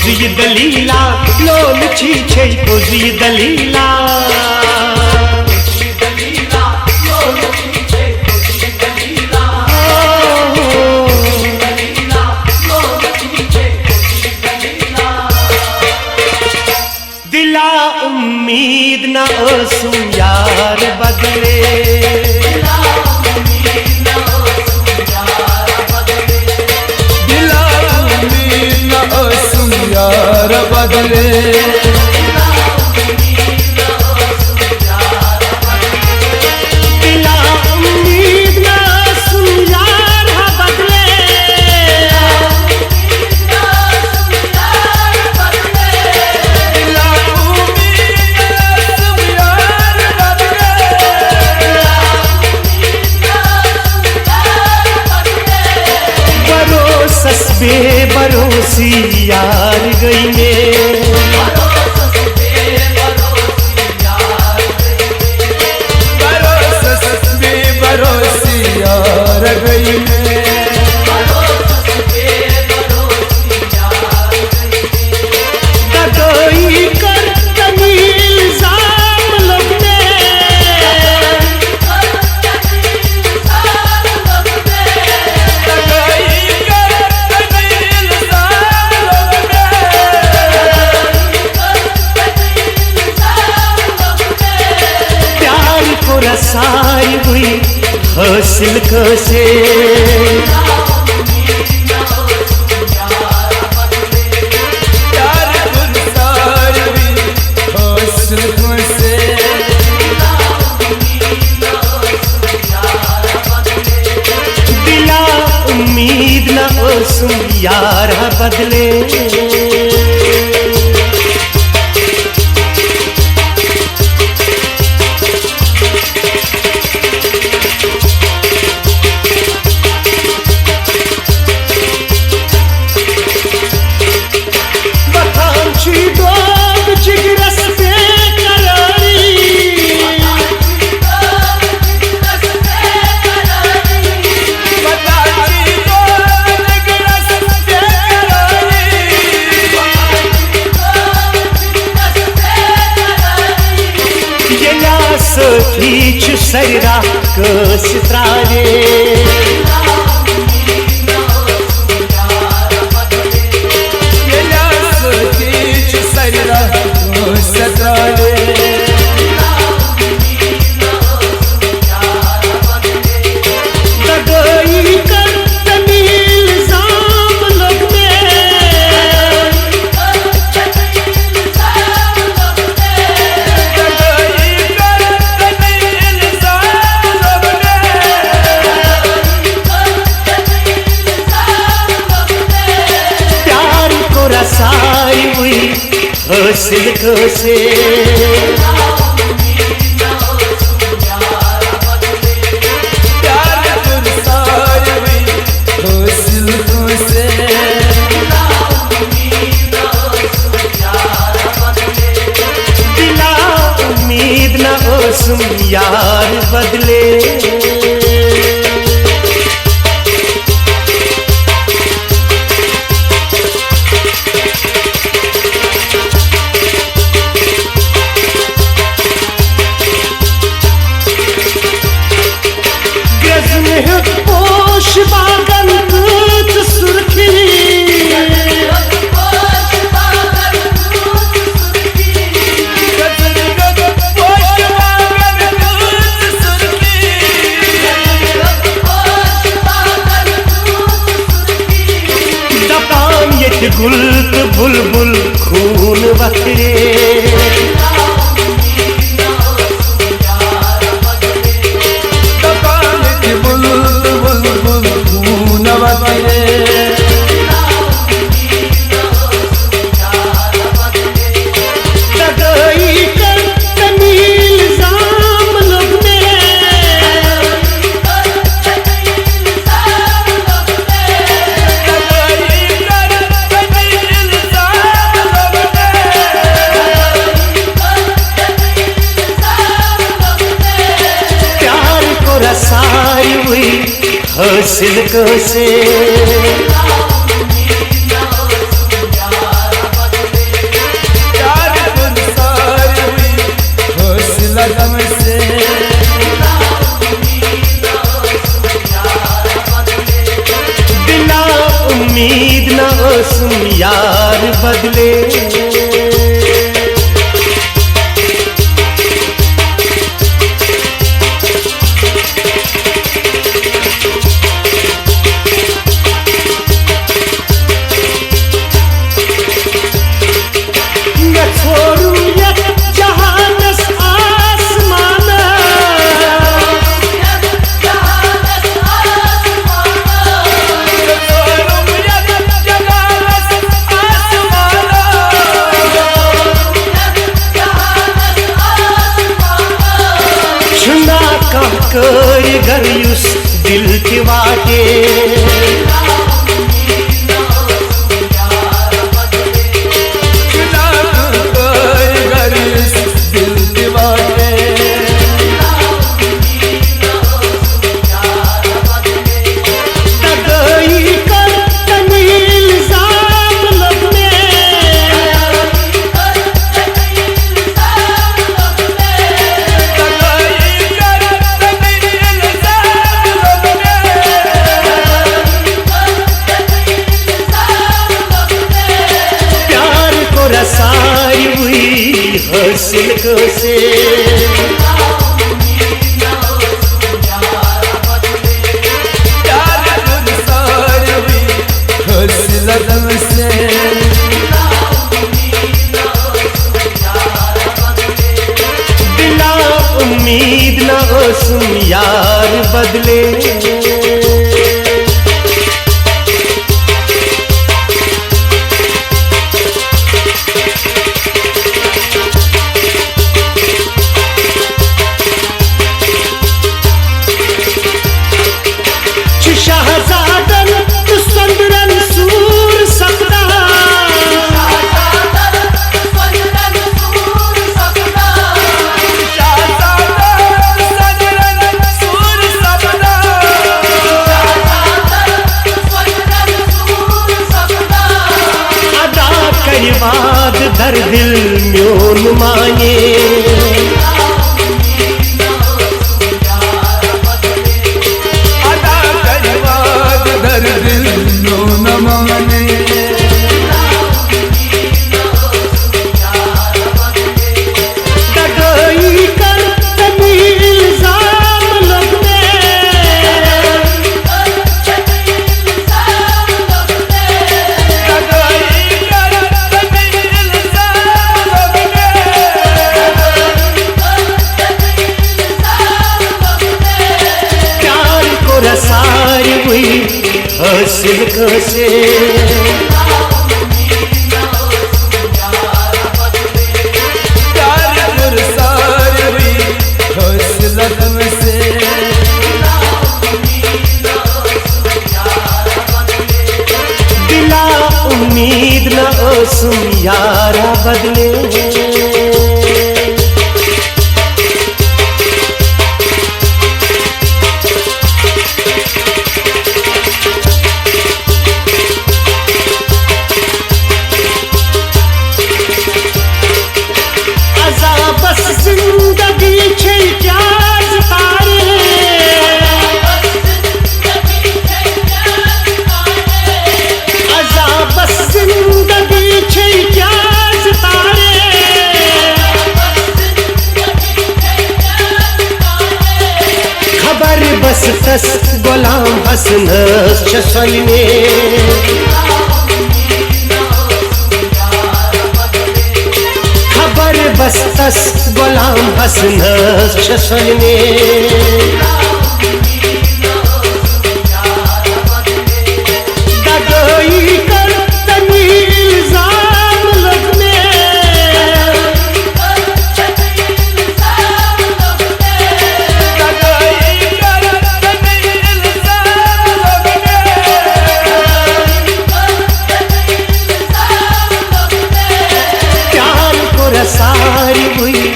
Cozi Delilah लोल छीछे Cozi Delilah दिला उम्मीद न ओसू यार बदले दिला उम्मीद न ओसू यार बदले बेभरोसी यार गई बेभरोसी यार गई रसाई हुई हासिल कैसे दिला उम्मीद न ओसू यार बदले खींच सैरा कस त्रावे खींच सैरा कस त्रावे रसाई हुई हासिल कैसे प्यार रसाई हुई हासिल कैसे दिला उम्मीद न ओसू यार बदले गुल्त बुलबुल खून बकरे बुलबुल खून बकरे हासिल कैसे उम्मीद न उसम यार बदले। कर गयुस दिल के वाटे रसाई हुई हौसल को से बिना उम्मीद न उसम यार बदले। बात दर दिल म्योन मांगे अदा बात दर दिल म्योन मांगे दगाई कर तभी इल्जाम लगने रसाई हुई हौसल को से बिना उम्मीद न उसम यार बदले। बस जिंदगी छे प्याज तारे आजा बस जिंदगी छे प्याज तारे खबर बस तस गुलाम हसन चसलने बस तस गुलाम हसन चसलने दगाई कर तभी इल्जाम लगने प्यार को रसाई हुई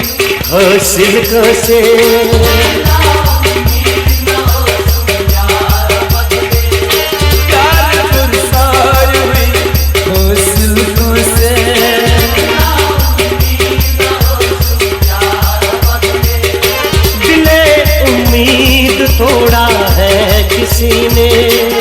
हौसल को से दिले उम्मीद तोड़ा है किसी ने